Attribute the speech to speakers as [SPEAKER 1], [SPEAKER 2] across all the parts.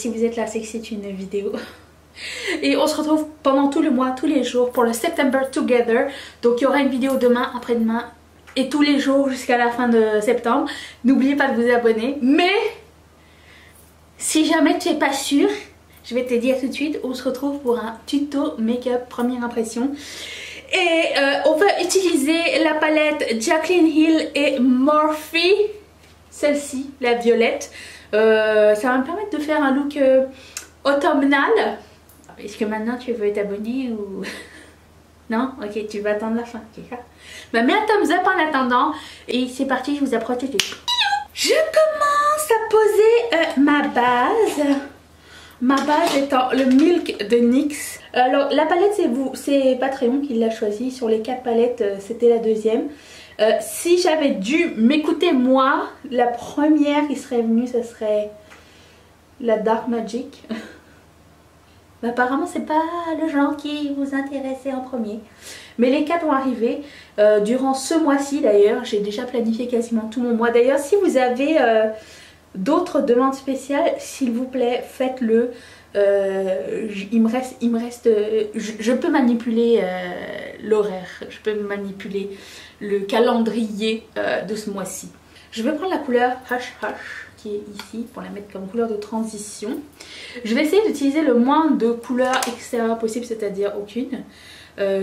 [SPEAKER 1] si vous êtes là, c'est que c'est une vidéo. Et on se retrouve pendant tout le mois, tous les jours pour le September Together. Donc il y aura une vidéo demain, après-demain et tous les jours jusqu'à la fin de septembre. N'oubliez pas de vous abonner. Mais si jamais tu n'es pas sûr, je vais te dire tout de suite, on se retrouve pour un tuto make-up première impression. Et on va utiliser la palette Jaclyn Hill et Morphe. Celle-ci, la violette. Ça va me permettre de faire un look automnal. Est-ce que maintenant tu veux t'abonner ou... Non? Ok, tu vas attendre la fin. Okay. Bah, mets un thumbs up en attendant. Et c'est parti, je vous approche tout de suite. Je commence à poser ma base. Ma base étant le Milk de NYX. Alors la palette c'est Patreon qui l'a choisie. Sur les 4 palettes c'était la deuxième. Si j'avais dû m'écouter moi, la première qui serait venue ce serait la Dark Magic. Mais apparemment c'est pas le genre qui vous intéressait en premier. Mais les 4 vont arriver durant ce mois-ci d'ailleurs. J'ai déjà planifié quasiment tout mon mois. D'ailleurs si vous avez d'autres demandes spéciales, s'il vous plaît faites-le. Il me reste je peux manipuler l'horaire. Je peux manipuler le calendrier de ce mois-ci. Je vais prendre la couleur Hush Hush qui est ici pour la mettre comme couleur de transition. Je vais essayer d'utiliser le moins de couleurs extérieures possible, c'est-à-dire aucune,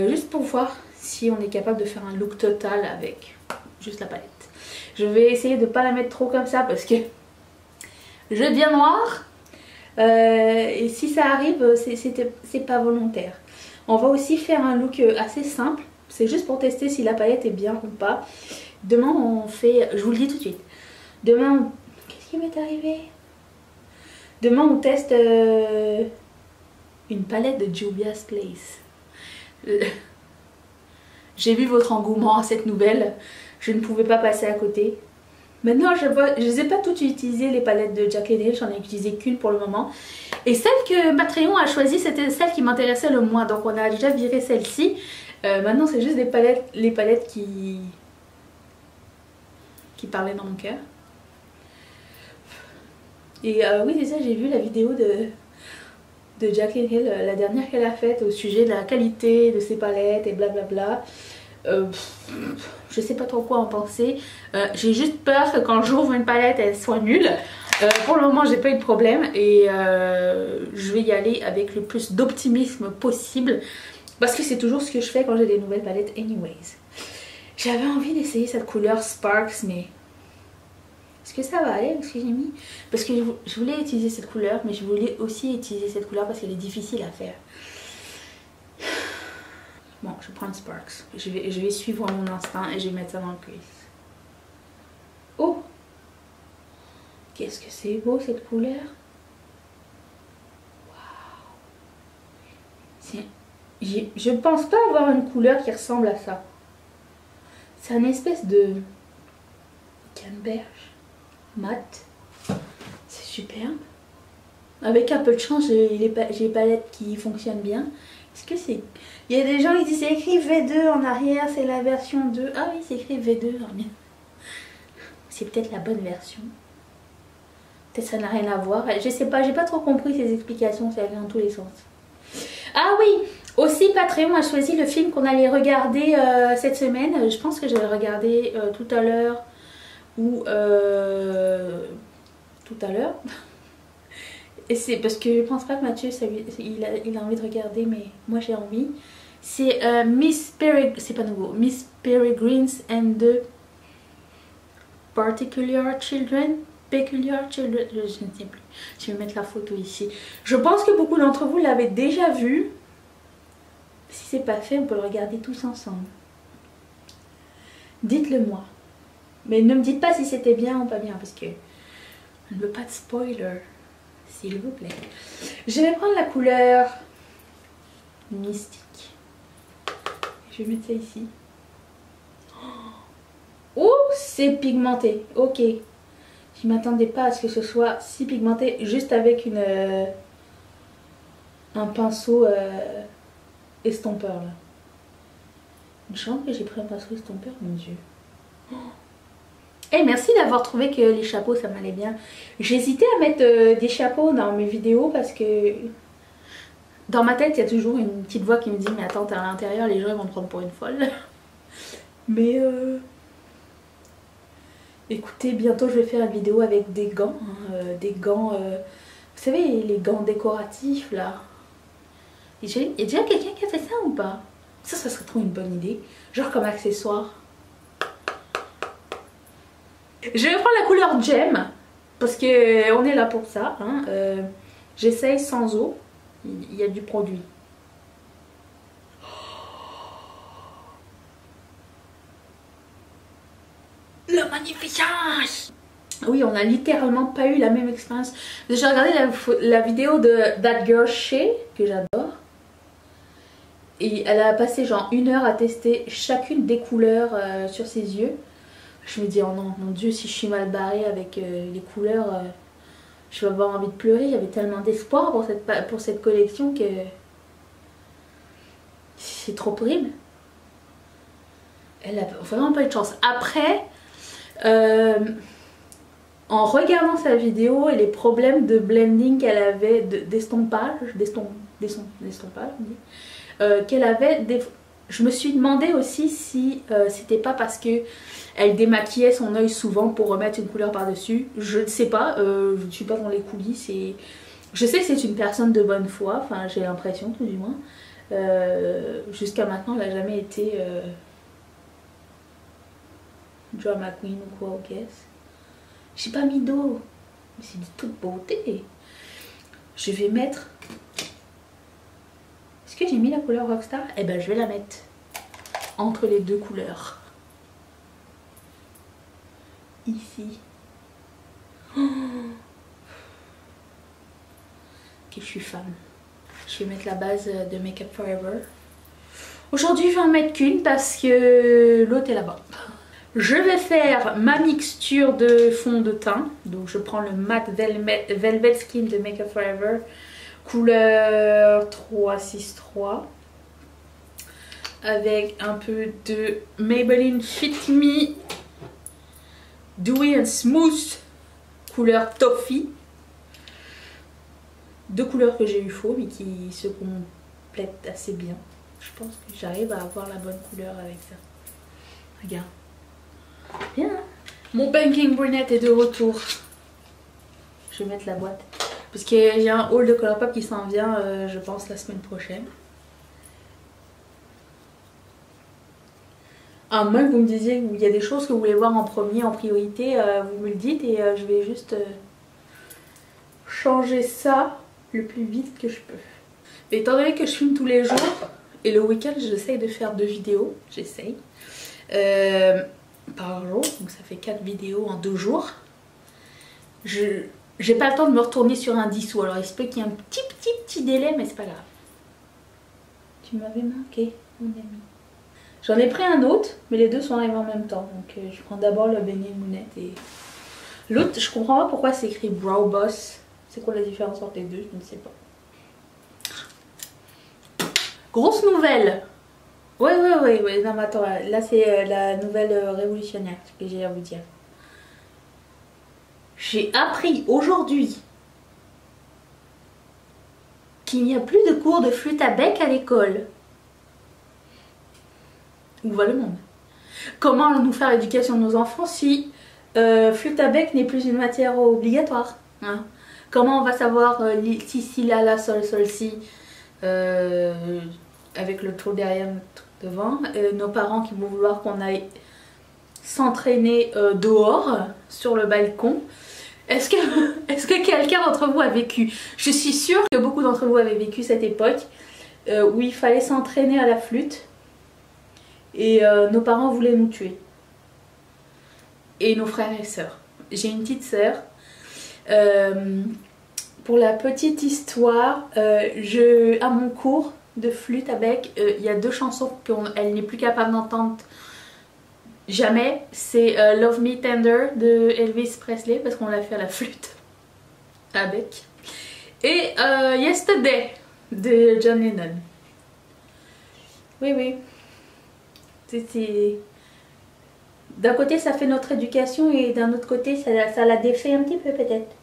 [SPEAKER 1] juste pour voir si on est capable de faire un look total avec juste la palette. Je vais essayer de ne pas la mettre trop comme ça parce que je deviens noire et si ça arrive c'est pas volontaire. On va aussi faire un look assez simple, c'est juste pour tester si la palette est bien ou pas. Demain on fait, je vous le dis tout de suite, demain qu'est-ce qui m'est arrivé? Demain on teste une palette de Juvia's Place. J'ai vu votre engouement à cette nouvelle, je ne pouvais pas passer à côté. Maintenant je ne les ai pas toutes utilisées les palettes de Jaclyn Hill, j'en ai utilisé qu'une pour le moment. Et celle que Patreon a choisie c'était celle qui m'intéressait le moins, donc on a déjà viré celle-ci. Maintenant c'est juste les palettes qui parlaient dans mon cœur. Et oui c'est ça, j'ai vu la vidéo de Jaclyn Hill, la dernière qu'elle a faite au sujet de la qualité de ses palettes et blablabla. Je sais pas trop quoi en penser. J'ai juste peur que quand j'ouvre une palette elle soit nulle. Pour le moment j'ai pas eu de problème et je vais y aller avec le plus d'optimisme possible parce que c'est toujours ce que je fais quand j'ai des nouvelles palettes anyways. J'avais envie d'essayer cette couleur Sparks mais est-ce que ça va aller avec ce que j'ai mis? Parce que je voulais utiliser cette couleur mais je voulais aussi utiliser cette couleur parce qu'elle est difficile à faire. Bon, je prends le Sparks. Je vais suivre mon instinct et je vais mettre ça dans le crease. Oh! Qu'est-ce que c'est beau cette couleur! Waouh! Je pense pas avoir une couleur qui ressemble à ça. C'est une espèce de canneberge mat. C'est superbe. Avec un peu de chance, j'ai les palettes qui fonctionnent bien. Est-ce que c'est... Il y a des gens qui disent c'est écrit V2 en arrière, c'est la version 2. Ah oui, c'est écrit V2. C'est peut-être la bonne version. Peut-être ça n'a rien à voir. Je sais pas, j'ai pas trop compris ces explications, ça vient dans tous les sens. Ah oui, aussi Patreon a choisi le film qu'on allait regarder cette semaine. Je pense que je vais le regarder tout à l'heure ou tout à l'heure. Et c'est parce que je pense pas que Mathieu il a envie de regarder mais moi j'ai envie. C'est Miss Peregrine's and the Peculiar Children. Je ne sais plus. Je vais mettre la photo ici. Je pense que beaucoup d'entre vous l'avez déjà vu. Si c'est pas fait, on peut le regarder tous ensemble. Dites-le moi. Mais ne me dites pas si c'était bien ou pas bien parce que je ne veux pas de spoiler. S'il vous plaît. Je vais prendre la couleur Mystique. Je vais mettre ça ici. Oh, c'est pigmenté. Ok. Je m'attendais pas à ce que ce soit si pigmenté. Juste avec un pinceau estompeur là. Une chance que j'ai pris un pinceau estompeur, mon dieu. Oh. Et merci d'avoir trouvé que les chapeaux ça m'allait bien. J'hésitais à mettre des chapeaux dans mes vidéos parce que dans ma tête il y a toujours une petite voix qui me dit mais attends t'es à l'intérieur, les gens ils vont te prendre pour une folle. Mais écoutez, bientôt je vais faire une vidéo avec des gants, hein, des gants, vous savez les gants décoratifs là. Il y a déjà quelqu'un qui a fait ça ou pas? Ça serait trop une bonne idée, genre comme accessoire. Je vais prendre la couleur Gem parce que on est là pour ça. Hein. J'essaye sans eau. Il y a du produit. Le magnificence! Oui, on a littéralement pas eu la même expérience. J'ai regardé la vidéo de That Girl Shea que j'adore. Et elle a passé genre 1 heure à tester chacune des couleurs sur ses yeux. Je me dis, oh non, mon Dieu, si je suis mal barrée avec les couleurs, je vais avoir envie de pleurer. Il y avait tellement d'espoir pour cette collection que c'est trop horrible. Elle a vraiment pas eu de chance. Après, en regardant sa vidéo et les problèmes de blending qu'elle avait, d'estompage, qu'elle avait, je me suis demandé aussi si c'était pas parce que elle démaquillait son œil souvent pour remettre une couleur par-dessus. Je ne sais pas, je ne suis pas dans les coulisses et je sais que c'est une personne de bonne foi, enfin j'ai l'impression tout du moins. Jusqu'à maintenant elle n'a jamais été drama queen ou quoi, ok. J'ai pas mis d'eau, mais c'est de toute beauté. Je vais mettre... Est-ce que j'ai mis la couleur Rockstar? Eh ben je vais la mettre entre les deux couleurs. Ici. Oh. Ok, je suis fan. Je vais mettre la base de Make Up For Ever. Aujourd'hui je vais en mettre qu'une parce que l'autre est là-bas. Je vais faire ma mixture de fond de teint. Donc je prends le Matte Velvet Skin de Make Up For Ever. Couleur 363. Avec un peu de Maybelline Fit Me Dewy and Smooth. Couleur Toffee. 2 couleurs que j'ai eu faux mais qui se complètent assez bien. Je pense que j'arrive à avoir la bonne couleur avec ça. Regarde. Bien, hein? Mon Banking Brunette est de retour. Je vais mettre la boîte. Parce qu'il y a un haul de Colourpop qui s'en vient, je pense, la semaine prochaine. À moins que vous me disiez qu'il y a des choses que vous voulez voir en premier, en priorité, vous me le dites et je vais juste changer ça le plus vite que je peux. Mais étant donné que je filme tous les jours, et le week-end j'essaye de faire 2 vidéos, j'essaye, par jour, donc ça fait 4 vidéos en 2 jours. J'ai pas le temps de me retourner sur un dissous, alors il se peut qu'il y ait un petit délai, mais c'est pas grave. Tu m'avais manqué, mon ami. J'en ai pris un autre, mais les deux sont arrivés en même temps, donc je prends d'abord le beignet mounette et l'autre, je comprends pas pourquoi c'est écrit Brow Boss. C'est quoi la différence entre les deux? Je ne sais pas. Grosse nouvelle. Ouais, non mais attends, là c'est la nouvelle révolutionnaire, ce que j'ai à vous dire. J'ai appris aujourd'hui qu'il n'y a plus de cours de flûte à bec à l'école. Où va le monde? Comment nous faire l'éducation de nos enfants si flûte à bec n'est plus une matière obligatoire, hein? Comment on va savoir si, la, la, sol, si avec le trou derrière, le trou devant. Nos parents qui vont vouloir qu'on aille s'entraîner dehors, sur le balcon. Est-ce que quelqu'un d'entre vous a vécu? Je suis sûre que beaucoup d'entre vous avaient vécu cette époque où il fallait s'entraîner à la flûte et nos parents voulaient nous tuer. Et nos frères et sœurs. J'ai une petite sœur. Pour la petite histoire, à mon cours de flûte à bec, il y a 2 chansons qu'elle n'est plus capable d'entendre jamais. C'est Love Me Tender de Elvis Presley, parce qu'on l'a fait à la flûte à bec. Et Yesterday de John Lennon. Oui. D'un côté ça fait notre éducation et d'un autre côté ça la défait un petit peu peut-être.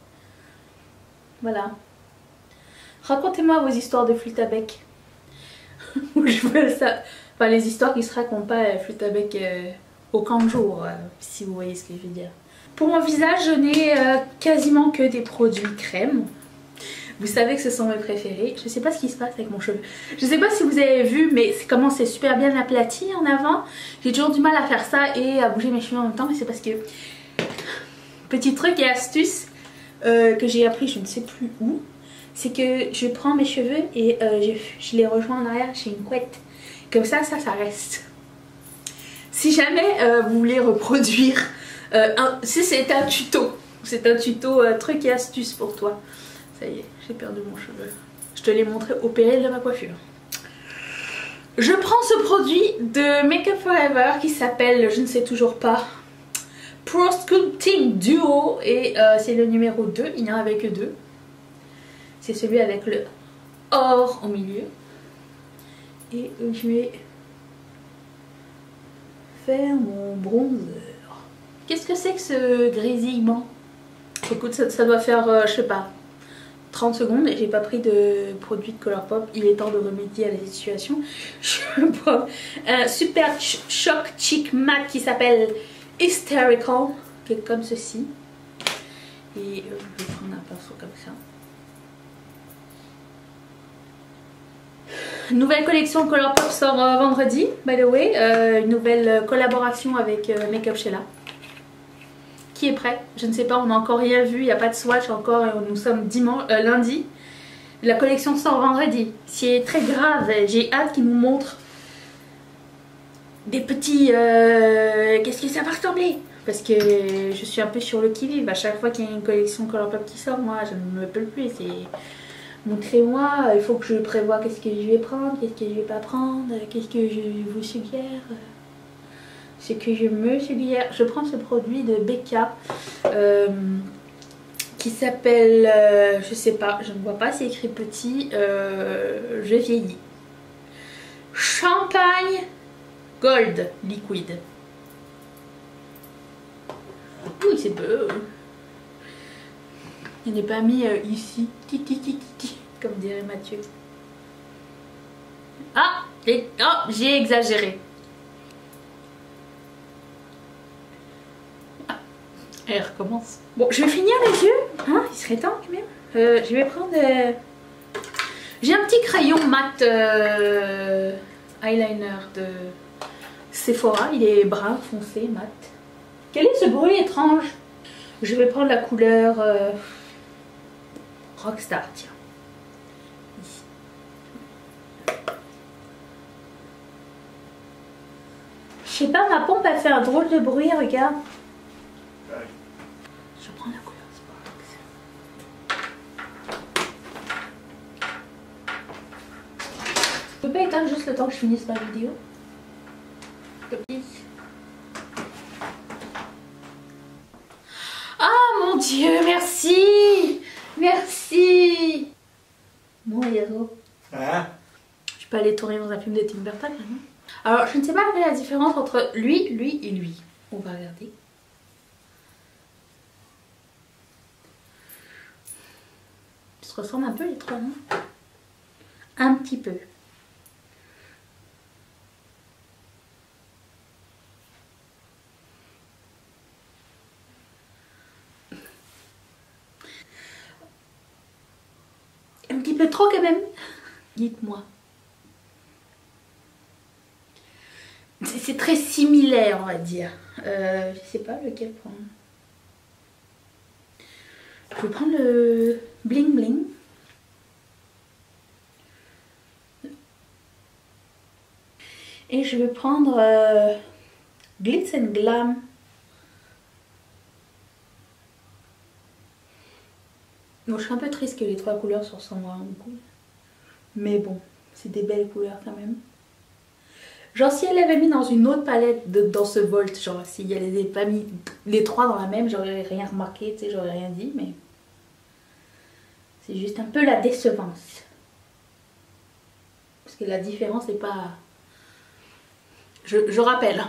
[SPEAKER 1] Voilà. Racontez-moi vos histoires de flûte à bec. Je veux ça. Enfin les histoires qui se racontent pas flûte à bec au camp de jour, si vous voyez ce que je veux dire. Pour mon visage je n'ai quasiment que des produits crème. Vous savez que ce sont mes préférés. Je sais pas ce qui se passe avec mon cheveu. Je sais pas si vous avez vu, mais comment c'est super bien aplati en avant. J'ai toujours du mal à faire ça et à bouger mes cheveux en même temps. Mais c'est parce que... Petit truc et astuce que j'ai appris je ne sais plus où. C'est que je prends mes cheveux et je les rejoins en arrière chez une couette. Comme ça reste. Si jamais vous voulez reproduire... si c'est un tuto. C'est un tuto truc et astuce pour toi. Ça y est, j'ai perdu mon cheveu. Je te l'ai montré au péril de ma coiffure. Je prends ce produit de Make Up For Ever qui s'appelle, je ne sais toujours pas, Pro Sculpting Duo. Et c'est le numéro 2, il n'y en avait que 2. C'est celui avec le or au milieu. Et je vais faire mon bronzer. Qu'est-ce que c'est que ce grésillement? Écoute, ça doit faire, je sais pas, 30 secondes et j'ai pas pris de produit de Colourpop. Il est temps de remédier à la situation. Je prends un Super Shock Chic Matte qui s'appelle Hysterical, qui est comme ceci. Et je vais prendre un pinceau comme ça. Nouvelle collection Colourpop sort vendredi, by the way. Une nouvelle collaboration avec Make Up Sheila. Qui est prêt? Je ne sais pas, on n'a encore rien vu, il n'y a pas de swatch encore et nous sommes lundi. La collection sort vendredi. C'est très grave, j'ai hâte qu'ils nous montrent des petits... Qu'est-ce que ça va ressembler? Parce que je suis un peu sur le qui-vive. À chaque fois qu'il y a une collection Colourpop qui sort, moi je ne me peux plus. C'est... Montrez-moi, il faut que je prévoie qu'est-ce que je vais prendre, qu'est-ce que je vais pas prendre, qu'est-ce que je vous suggère. Ce que je me suggère, je prends ce produit de Becca qui s'appelle, je sais pas, je ne vois pas, c'est écrit petit, je vieillis. Champagne Gold Liquid. Oui, c'est beau. Il n'est pas mis ici, comme dirait Mathieu. Ah, oh, j'ai exagéré. Elle recommence. Bon, je vais finir les yeux. Hein, il serait temps quand même. Je vais prendre... J'ai un petit crayon mat eyeliner de Sephora. Il est brun foncé, mat. Quel est ce bruit étrange? Je vais prendre la couleur Rockstar, tiens. Ici. Je sais pas, ma pompe a fait un drôle de bruit, regarde. Je prends la couleur Sparks. Je peux pas éteindre juste le temps que je finisse ma vidéo? Copie. Ah mon Dieu, merci! Merci! Bon, Yazo.
[SPEAKER 2] Hein?
[SPEAKER 1] Je peux aller tourner dans un film de Tim Burton, là, non? Alors, je ne sais pas quelle est la différence entre lui et lui. On va regarder. Ils se ressemblent un peu les trois, non? Un petit peu. Un petit peu trop quand même. Dites-moi. C'est très similaire, on va dire. Je sais pas lequel prendre. Je vais prendre le Bling Bling. Et je vais prendre Glitz and Glam. Bon, je suis un peu triste que les trois couleurs se ressemblent vraiment beaucoup. Mais bon, c'est des belles couleurs quand même. Genre si elle l'avait mis dans une autre palette, dans ce Volt, genre si elle n'avait pas mis les trois dans la même, j'aurais rien remarqué, tu sais, j'aurais rien dit, mais... C'est juste un peu la décevance. Parce que la différence n'est pas... Je rappelle,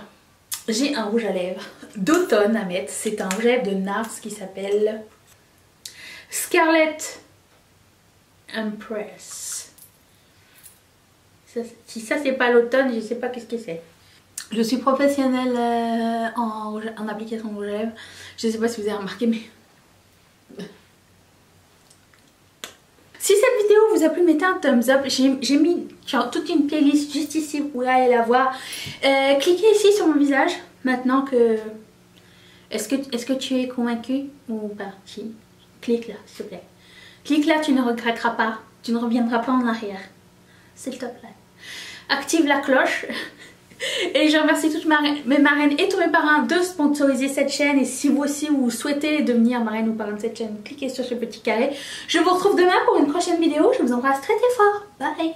[SPEAKER 1] j'ai un rouge à lèvres d'automne à mettre. C'est un rouge à lèvres de NARS qui s'appelle Scarlet Empress. Si ça c'est pas l'automne, je sais pas qu'est-ce que c'est. Je suis professionnelle en application de rouge à lèvres. Je sais pas si vous avez remarqué, mais... Si cette vidéo vous a plu, mettez un thumbs up. J'ai mis toute une playlist juste ici, vous pouvez aller la voir. Cliquez ici sur mon visage, maintenant que... Est-ce que tu es convaincu ou pas? Si. Clique là, s'il te plaît. Clique là, tu ne regretteras pas. Tu ne reviendras pas en arrière. S'il te plaît. Active la cloche. Et je remercie toutes mes marraines et tous mes parrains de sponsoriser cette chaîne. Et si vous aussi vous souhaitez devenir marraine ou parrain de cette chaîne, cliquez sur ce petit carré. Je vous retrouve demain pour une prochaine vidéo. Je vous embrasse très très fort. Bye.